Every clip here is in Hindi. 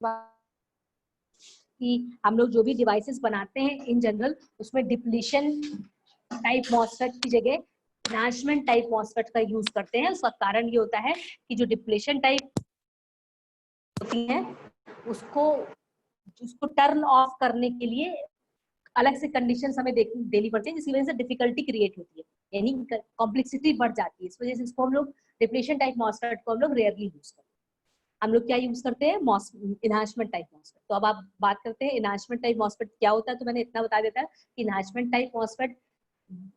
कि हम लोग जो भी डिवाइसेस बनाते हैं इन जनरल, उसमें डिप्लीशन टाइप मॉसफेट की जगह एनहांसमेंट टाइप मॉसफेट का यूज करते हैं। उसका कारण ये होता है कि जो डिप्लीशन टाइप होती है उसको टर्न ऑफ करने के लिए अलग से कंडीशंस हमें देनी पड़ती है, जिसकी वजह से डिफिकल्टी क्रिएट होती है, यानी कॉम्प्लेक्सिटी बढ़ जाती है। इस वजह से इसको हम लोग डिप्लीशन टाइप मॉसफेट को हम लोग रेयरली यूज करते हैं। हम लोग क्या यूज करते हैं, एनहांसमेंट टाइप मॉसफेट। तो अब आप बात करते हैं एनहांसमेंट टाइप मॉसफेट क्या होता है। तो मैंने इतना बता देता कि एनहांसमेंट टाइप मॉसफेट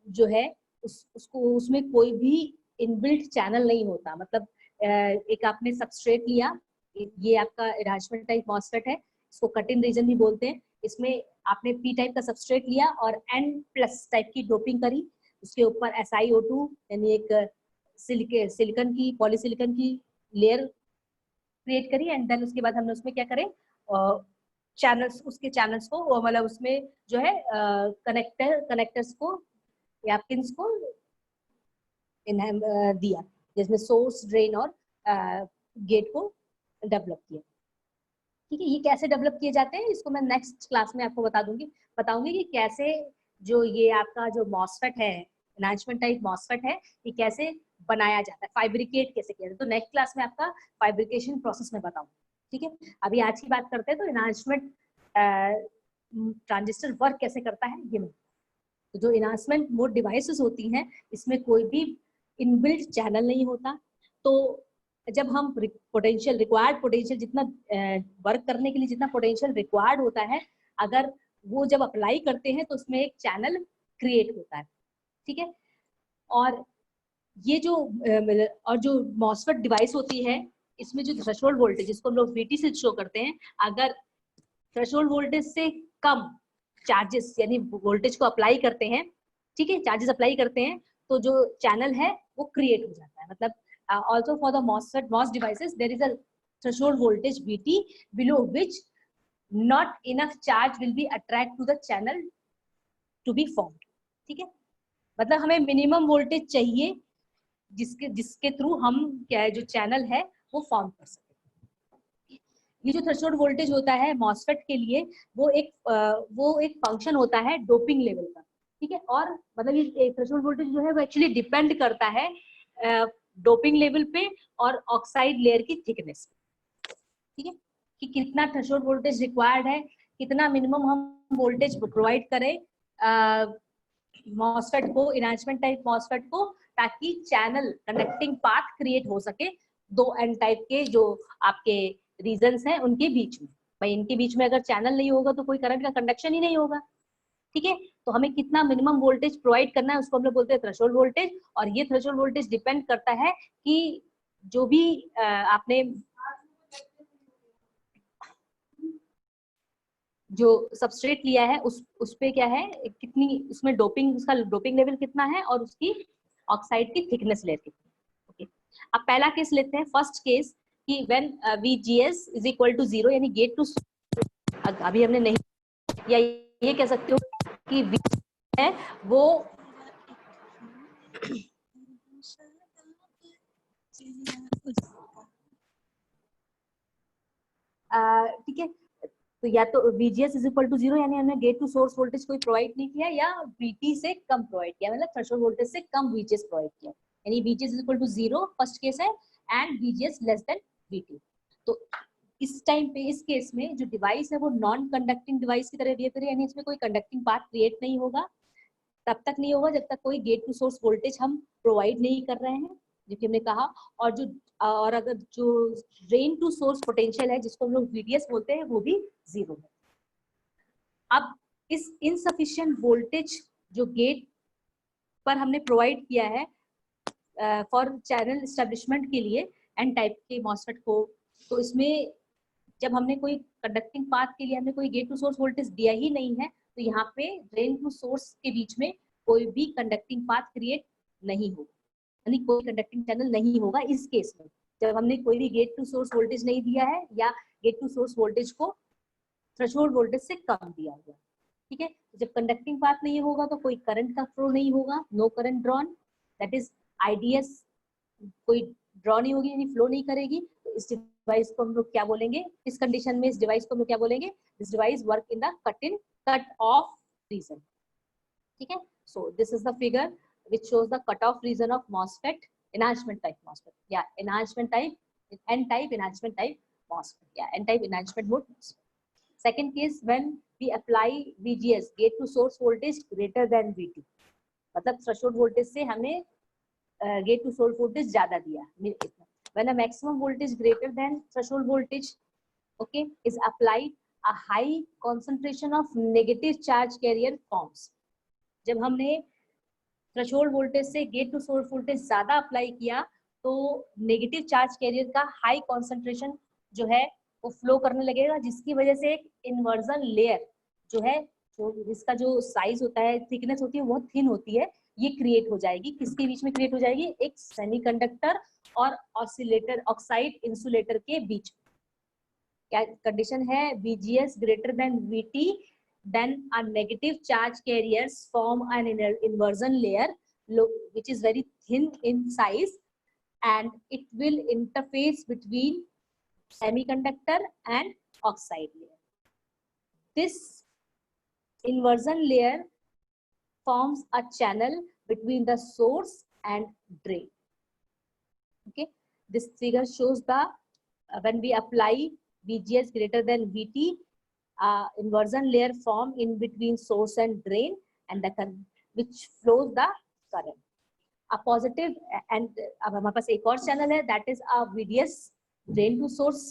जो है उसको उसमें कोई भी इनबिल्ट चैनल नहीं होता। मतलब एक आपने सबस्ट्रेट लिया, ये आपका एनहांसमेंट टाइप मॉसफेट है, इसको कट इन रीजन भी बोलते हैं। इसमें आपने पी टाइप का सबस्ट्रेट लिया और एन प्लस टाइप की डोपिंग करी, उसके ऊपर SiO2 यानी एक सिलिकन की पॉलीसिलिकन की लेयर क्रिएट करी, एंड देन उसके बाद हमने उसमें क्या करें, चैनल्स, उसके चैनल्स को मतलब उसमें जो है कनेक्टर्स को या पिंस को दिया, जिसमें सोर्स, ड्रेन और गेट को डेवलप किया। ठीक है, ये कैसे डेवलप किए जाते हैं इसको मैं नेक्स्ट क्लास में आपको बताऊंगी कि कैसे जो ये आपका जो मॉसफेट है, एनहांसमेंट टाइप मॉसफेट है, ये कैसे बनाया जाता है, फाइब्रिकेट कैसे किया जाता है। तो नेक्स्ट क्लास में आपका फाइब्रिकेशन प्रोसेस में बताऊंगी। ठीक है, अभी आज की बात करते हैं तो एनहांसमेंट ट्रांजिस्टर वर्क कैसे करता है ये। तो जो एनहांसमेंट मोड डिवाइसेस होती हैं, इसमें कोई भी इनबिल्ट चैनल नहीं होता। तो जब हम पोटेंशियल रिक्वायर्ड पोटेंशियल जितना वर्क करने के लिए जितना पोटेंशियल रिक्वायर्ड होता है, अगर वो जब अप्लाई करते हैं तो उसमें एक चैनल क्रिएट होता है। ठीक है, और ये जो मॉसफेट डिवाइस होती है, इसमें जो थ्रेशोल्ड वोल्टेज जिसको हम लोग VT से शो करते हैं, अगर थ्रेशोल्ड वोल्टेज से कम चार्जेस यानी वोल्टेज को अप्लाई करते हैं, ठीक है, चार्जेस अप्लाई करते हैं, तो जो चैनल है वो क्रिएट हो जाता है। मतलब also for the MOS devices there is a threshold voltage VT below which not enough charge will be attract to the channel to be formed। ठीक है, मतलब हमें मिनिमम वोल्टेज चाहिए जिसके थ्रू हम क्या है जो चैनल है वो फॉर्म कर सके। ये जो थ्रेशोल्ड वोल्टेज होता है मॉसफेट के लिए, वो एक फंक्शन होता है डोपिंग लेवल का। ठीक है, और मतलब ये थ्रेशोल्ड वोल्टेज जो है वो एक्चुअली डिपेंड करता है डोपिंग लेवल पे और ऑक्साइड लेयर की थिकनेस। ठीक है, कि कितना थ्रेशोल्ड वोल्टेज रिक्वायर्ड है, कितना मिनिमम हम वोल्टेज प्रोवाइड करें मॉसफेट को, एनहांसमेंट टाइप मॉसफेट को, ताकि चैनल कंडक्टिंग पाथ क्रिएट हो सके दो एन टाइप के जो आपके रीजन्स हैं उनके बीच में। भाई इनके बीच में अगर चैनल नहीं होगा तो कोई करंट का कंडक्शन ही नहीं होगा। ठीक है, तो हमें कितना मिनिमम वोल्टेज प्रोवाइड करना है उसको हम लोग बोलते हैं थ्रेशोल्ड वोल्टेज। और ये थ्रेशोल्ड वोल्टेज डिपेंड करता है कि जो भी आपने जो सबस्ट्रेट लिया है उस पे क्या है, कितनी उसमें डोपिंग, उसका डोपिंग लेवल कितना है और उसकी ऑक्साइड की थिकनेस लेयर कितनी। ओके, अब पहला केस लेते हैं, फर्स्ट केस कि when VGS is equal to 0 यानी गेट टू, अभी हमने नहीं, या ये कह सकते हो कि V है वो ठीक है, तो या तो VGS इज इक्वल टू 0 यानी हमने गेट टू सोर्स वोल्टेज कोई प्रोवाइड नहीं किया, या VT से कम प्रोवाइड किया, मतलब थ्रेशोल्ड वोल्टेज से कम VGS प्रोवाइड किया, यानी VGS is equal to 0 first case है and VGS less than VT। तो इस टाइम पे इस केस में जो डिवाइस है वो नॉन कंडक्टिंग डिवाइस की तरह बिहेव करे, यानी इसमें कोई कंडक्टिंग पाथ क्रिएट नहीं होगा, तब तक नहीं होगा जब तक कोई गेट टू सोर्स वोल्टेज हम प्रोवाइड नहीं कर रहे हैं, जो कि हमने कहा। और अगर जो ड्रेन टू सोर्स पोटेंशियल है जिसको हम लोग VDS बोलते हैं वो भी 0 है। अब इस इनसफिशिएंट वोल्टेज जो गेट पर हमने प्रोवाइड किया है फॉर चैनल एस्टेब्लिशमेंट के लिए एन टाइप के मॉसफेट को, तो इसमें जब हमने कोई कंडक्टिंग पाथ के लिए हमने कोई गेट टू सोर्स वोल्टेज दिया ही नहीं है, तो यहाँ पे ड्रेन टू सोर्स के बीच में कोई भी कंडक्टिंग पाथ क्रिएट नहीं होगा, यानी कोई कंडक्टिंग चैनल नहीं होगा इस केस में, जब हमने कोई भी गेट टू सोर्स वोल्टेज नहीं दिया है या गेट टू सोर्स वोल्टेज को थ्रेशोल्ड वोल्टेज से कम दिया हुआ। ठीक है, जब कंडक्टिंग पाथ नहीं होगा तो कोई करंट का फ्लो नहीं होगा, no current drawn, that is IDS कोई ड्रॉ नहीं होगी यानी फ्लो नहीं करेगी। तो इस डिवाइस को हम लोग क्या बोलेंगे, इस कंडीशन में इस डिवाइस को हम लोग क्या बोलेंगे, this device work in the cut off region. ठीक है, so this is the figure which shows the cutoff region of MOSFET, enhancement type MOSFET, yeah, enhancement type, N-type enhancement type MOSFET, yeah, N-type enhancement mode MOSFET. Second case, when we apply VGS, gate to source voltage greater than VT, मतलब threshold voltage से हमने gate to source voltage ज्यादा दिया, when a maximum voltage greater than threshold voltage, okay, is applied, a high concentration of negative charge carrier forms. जब हमने थ्रेशोल्ड वोल्टेज से गेट टू सोर्स वोल्टेज ज्यादा अप्लाई किया तो नेगेटिव चार्ज कैरियर का हाई कॉन्सेंट्रेशन जो है वो फ्लो करने लगेगा, जिसकी वजह से एक इन्वर्जन लेयर जो है, जो इसका जो साइज होता है, थिकनेस होती है, बहुत थिन होती है, ये क्रिएट हो जाएगी। किसके बीच में क्रिएट हो जाएगी, एक सेमीकंडक्टर और ऑसिलेटर ऑक्साइड इंसुलेटर के बीच। क्या कंडीशन है, VGS greater than VT, then a negative charge carriers form an inversion layer which is very thin in size, and it will interface between semiconductor and oxide layer. This inversion layer forms a channel between the source and drain. Okay, this figure shows the when we apply VGS greater than VT, inversion layer form in between source and drain, and the which flows the current. A positive and अब हमारे पास एक और चैनल है, that is a VDS drain to source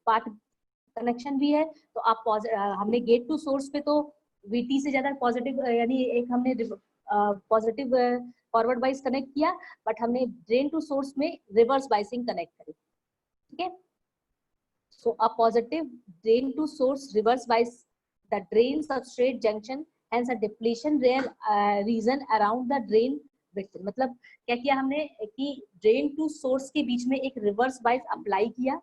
path connection भी है। तो आप हमने गेट टू सोर्स पे तो VT से ज्यादा पॉजिटिव, यानी एक हमने पॉजिटिव फॉरवर्ड बाइस कनेक्ट किया, बट हमने ड्रेन टू सोर्स में रिवर्स बाइसिंग कनेक्ट करी। ठीक है, so a positive drain to source reverse bias the drain substrate junction, hence a depletion region around the drain victim. मतलब क्या किया हमने कि ड्रेन टू सोर्स के बीच में एक रिवर्स बाइस अप्लाई किया।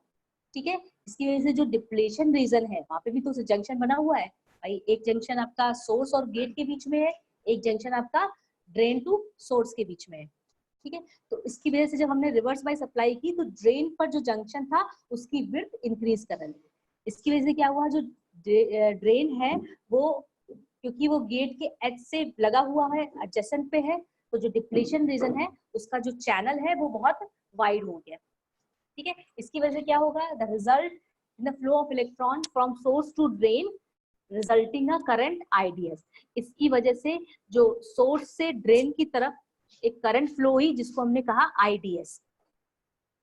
ठीक है, इसकी वजह से जो डिप्लेशन रीजन है वहां पे भी तो जंक्शन बना हुआ है भाई, एक जंक्शन आपका सोर्स और गेट के बीच में है, एक जंक्शन आपका ड्रेन टू सोर्स के बीच में है। ठीक है, तो इसकी वजह से जब हमने रिवर्स बाइस अप्लाई की तो ड्रेन पर जो जंक्शन था उसकी विड्थ इंक्रीज करने लगी। इसकी वजह से क्या हुआ, जो ड्रेन है वो क्योंकि वो गेट के एज से लगा हुआ है, एडजेसेंट पे है, तो जो डिप्लेशन रीजन है उसका जो चैनल है वो बहुत वाइड हो गया। ठीक है, इसकी वजह से क्या होगा, the result in the flow of electron from source to drain resulting a current IDS। इसकी वजह से जो सोर्स से ड्रेन की तरफ एक करंट फ्लो हुई जिसको हमने कहा IDS।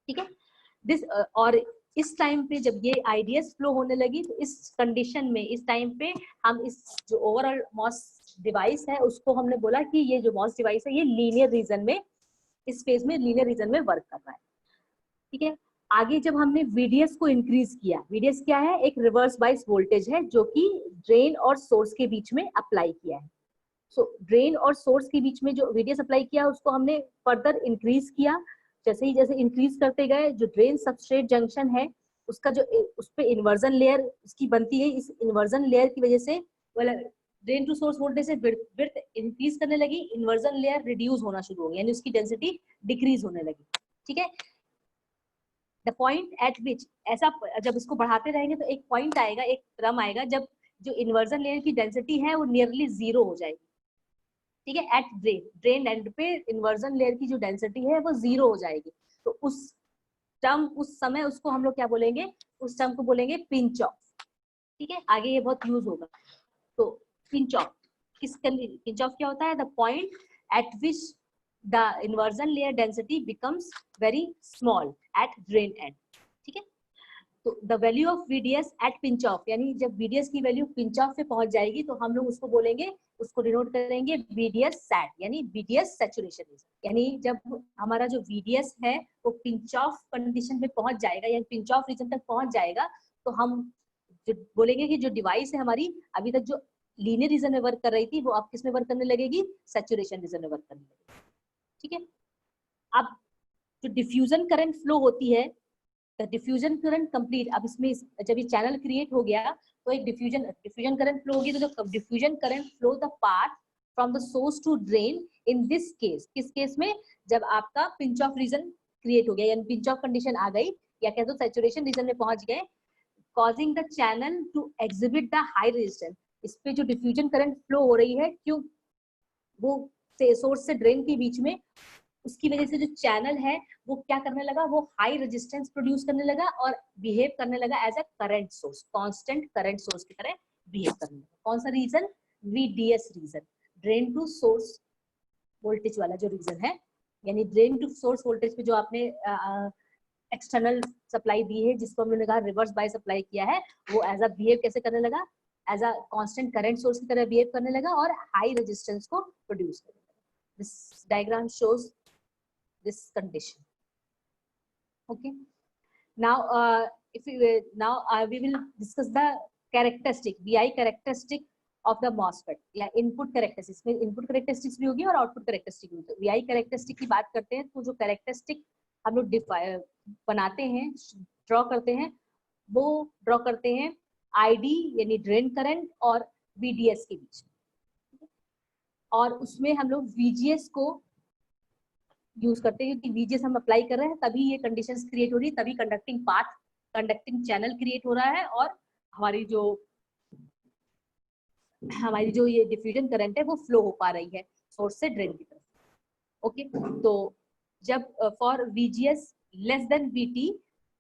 ठीक है, दिस और इस टाइम पे जब ये IDS फ्लो होने लगी तो इस कंडीशन में इस टाइम पे हम इस जो ओवरऑल मॉस डिवाइस है उसको हमने बोला कि ये जो मॉस डिवाइस है ये लीनियर रीजन में, इस फेज में लीनियर रीजन में वर्क कर रहा है। ठीक है, आगे जब हमने VDS को इंक्रीज किया, VDS क्या है, एक रिवर्स बाइस वोल्टेज है जो कि ड्रेन और सोर्स के बीच में अप्लाई किया है। सो ड्रेन और सोर्स के बीच में जो VDS अप्लाई किया उसको हमने फर्दर इंक्रीज किया। जैसे इंक्रीज करते गए जो ड्रेन सबस्ट्रेट जंक्शन है उसका जो उस पे इन्वर्जन लेयर उसकी बनती है, इस इन्वर्जन लेयर की वजह से ड्रेन टू सोर्स वोल्टेज से विड्थ इंक्रीज करने लगी, इन्वर्जन लेयर रिड्यूस होना शुरू हो गया, यानी उसकी डेंसिटी डिक्रीज होने लगी। ठीक है, द पॉइंट एट विच, ऐसा जब इसको बढ़ाते रहेंगे तो एक पॉइंट आएगा, एक क्रम आएगा जब जो इन्वर्जन लेयर की डेंसिटी है वो नियरली 0 हो जाएगी। ठीक है, एट ड्रेन एंड पे इन्वर्जन लेयर की जो डेंसिटी है वो 0 हो जाएगी। तो उस टर्म उस समय उसको हम लोग क्या बोलेंगे, उस टर्म को बोलेंगे पिंच ऑफ। ठीक है, आगे ये बहुत यूज होगा। तो पिंच ऑफ पिंच ऑफ क्या होता है, the point at which the inversion layer density becomes very small at drain end. ठीक है, तो the value of VDS at pinch off, यानी जब VDS की वैल्यू पिंच ऑफ पे पहुंच जाएगी तो हम लोग उसको बोलेंगे, उसको डिनोट करेंगे VDS सैट, यानी VDS सैचुरेशन रीजन। यानी जब हमारा जो VDS है वो पिंच ऑफ कंडीशन पे पहुंच जाएगा, यानी पिंच ऑफ रीजन तक पहुंच जाएगा, तो हम जो बोलेंगे कि जो डिवाइस है हमारी अभी तक जो लीनियर रीजन में वर्क कर रही थी वो अब किस में वर्क करने लगेगी, सैचुरेशन रीजन में वर्क करने लगेगी। ठीक है, अब जो डिफ्यूजन करंट फ्लो होती है, डिफ्यूजन करंट कंप्लीट, अब इसमें जब ये चैनल क्रिएट हो गया तो एक डिफ्यूजन करंट फ्लो होगी, तो diffusion current flow the path from the source to drain in this case, किस केस में, जब आपका पिंच ऑफ रीजन क्रिएट हो गया, यानी पिंच ऑफ कंडीशन आ गई, या कह दो सैचुरेशन रीजन में पहुंच गए, causing the channel to exhibit the high resistance। इस पे जो डिफ्यूजन करंट फ्लो हो रही है, क्यों, वो सोर्स से ड्रेन के बीच में, उसकी वजह से जो चैनल है वो क्या करने लगा, वो हाई रेजिस्टेंस प्रोड्यूस करने लगा और बिहेव करने लगा as a current source, constant current source की तरह बिहेव करने लगा। कौन सा region, VDS region, drain to source voltage वाला जो रीजन है, यानी ड्रेन टू सोर्स वोल्टेज पे जो आपने एक्सटर्नल सप्लाई दी है, जिसको हमने कहा रिवर्स बाय सप्लाई किया है, वो एज अ बिहेव कैसे करने लगा, as a constant current source की तरह बिहेव करने लगा और हाई रेजिस्टेंस को प्रोड्यूस करने लगा। This diagram shows this condition. Okay, now we will discuss the characteristic, VI characteristic of the MOSFET या input characteristics। में input characteristics भी होगी और output characteristic भी होगी। VI characteristic की बात करते हैं तो जो characteristic हम लोग बनाते हैं, ड्रॉ करते हैं, वो ड्रॉ करते हैं ID यानी ड्रेन करंट और VDS के बीच, और उसमें हम लोग VGS को यूज करते हैं, क्योंकि VGS हम अप्लाई कर रहे हैं तभी ये कंडीशंस क्रिएट हो रही है, तभी conducting path, conducting channel create हो रहा है और हमारी जो ये डिफ्यूजन करंट है वो फ्लो हो पा रही है सोर्स से ड्रेन की तरफ। ओके, तो जब for VGS less than VT,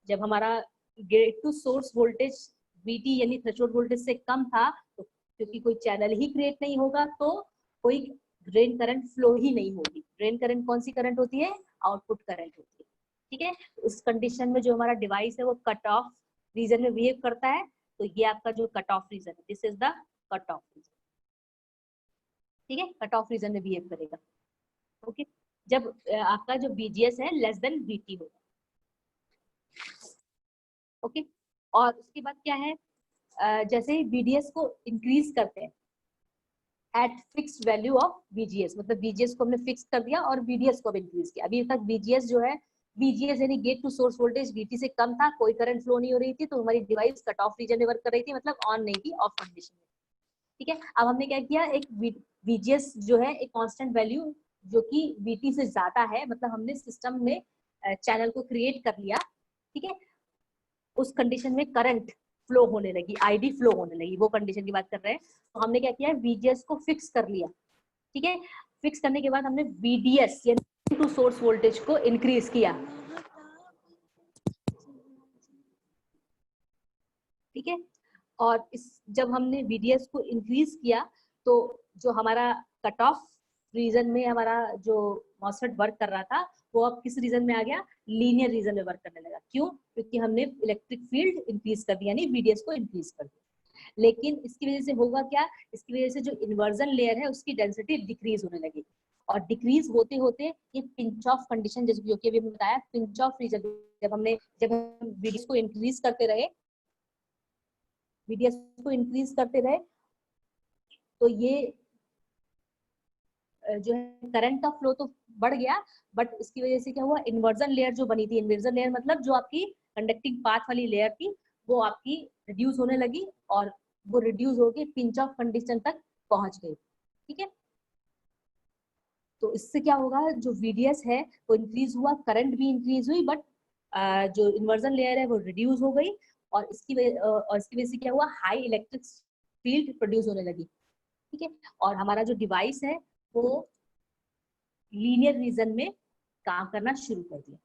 जब हमारा gate to source voltage VT यानी थ्रेशोल्ड वोल्टेज से कम था, तो क्योंकि कोई चैनल ही क्रिएट नहीं होगा तो कोई ड्रेन करंट फ्लो ही नहीं होगी। ड्रेन करंट कौन सी करंट होती है, आउटपुट करंट होती है। ठीक है, उस कंडीशन में जो हमारा डिवाइस है वो कट ऑफ रीजन में बिहेव करता है, तो ये आपका जो कट ऑफ रीजन है, this is the cut off region. ठीक है, कट ऑफ रीजन में बिहेव करेगा। ओके, जब आपका जो VGS है लेस देन VT होगा। ओके, और उसके बाद क्या है, जैसे ही VDS को इंक्रीज करते हैं at fixed value of VGS, मतलब VGS को हमने फिक्स कर दिया और VDS को भी इंक्रीज किया। अभी तक VGS जो है, VGS यानी gate to source voltage VT से कम था, कोई करंट फ्लो नहीं हो रही थी, तो हमारी डिवाइस कट ऑफ रीजन में वर्क कर रही थी, मतलब ऑन नहीं थी, ऑफ कंडीशन में। ठीक है, अब हमने क्या किया, एक VGS जो है एक कांस्टेंट वैल्यू जो कि VT से ज्यादा है, मतलब हमने सिस्टम में चैनल को क्रिएट कर लिया। ठीक है, उस कंडीशन में करंट फ्लो होने लगी, ID फ्लो होने लगी, वो कंडीशन की बात कर रहे हैं। तो हमने क्या किया, VGS को फिक्स कर लिया। ठीक है, फिक्स करने के बाद हमने VDS यानी टू सोर्स वोल्टेज को इंक्रीज किया। ठीक है, और जब हमने VDS को इंक्रीज किया तो जो हमारा कट ऑफ रीजन में हमारा जो मॉसफेट वर्क कर रहा था वो अब किस रीजन में आ गया, लीनियर रीजन में वर्क करने लगा। क्यों, क्योंकि हमने इलेक्ट्रिक फील्ड इंक्रीज कर दिया, यानी VDS को इंक्रीज कर दिया। लेकिन इसकी वजह से होगा क्या, इसकी वजह से जो इन्वर्जन लेयर है उसकी डेंसिटी डिक्रीज होने लगी, और डिक्रीज होते होते ये पिंच ऑफ कंडीशन, जैसे जो कि अभी हमने बताया पिंच ऑफ रीजन, जब हम VDS को इंक्रीज करते रहे, VDS को इंक्रीज करते रहे, तो ये जो है करंट का फ्लो तो बढ़ गया, बट इसकी वजह से क्या हुआ, इन्वर्जन लेयर जो बनी थी, इन्वर्जन लेयर मतलब जो आपकी कंडक्टिंग पाथ वाली लेयर थी, वो आपकी रिड्यूस होने लगी, और वो रिड्यूस होके पिंच ऑफ कंडीशन तक पहुंच गई। ठीक है, तो इससे क्या होगा, जो VDS है वो इंक्रीज हुआ, करंट भी इंक्रीज हुई, बट जो इन्वर्जन लेयर है वो रिड्यूस हो गई, और इसकी वजह से क्या हुआ, हाई इलेक्ट्रिक फील्ड प्रोड्यूस होने लगी। ठीक है, और हमारा जो डिवाइस है वो लीनियर रीजन में काम करना शुरू कर दिया,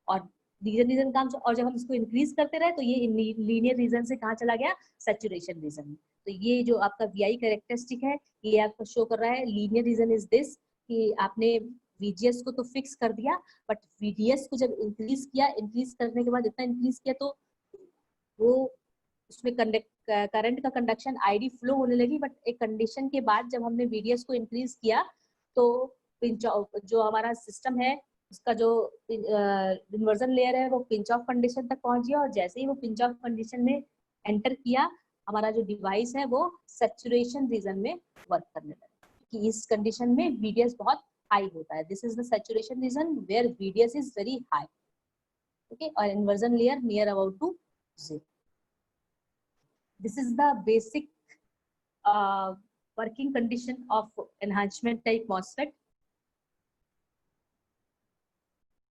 और रीजन काम, और जब हम इसको इंक्रीज करते रहे तो ये लीनियर रीजन से कहाँ चला गया, सैचुरेशन रीजन में। तो ये जो आपका VI कैरेक्टरिस्टिक है, ये आपको शो कर रहा है लीनियर रीजन इज दिस, कि आपने VGS को तो फिक्स कर दिया, बट VDS को जब इंक्रीज किया, इंक्रीज करने के बाद इतना इंक्रीज किया तो वो उसमें करंट का कंडक्शन ID फ्लो होने लगी, बट एक कंडीशन के बाद जब हमने VDS को इंक्रीज किया तो जो हमारा सिस्टम है उसका जो इन्वर्जन लेयर है वो पिंच ऑफ कंडीशन तक पहुंच गया, और जैसे ही वो पिंच ऑफ कंडीशन में एंटर किया, हमारा जो डिवाइस है वो सैचुरेशन रीजन में वर्क करने लगा, कि इस कंडीशन में VDS बहुत हाई होता है। This is the saturation region where VDS is very high. Okay, और inversion layer near about to 0। This is the basic working condition of enhancement type MOSFET.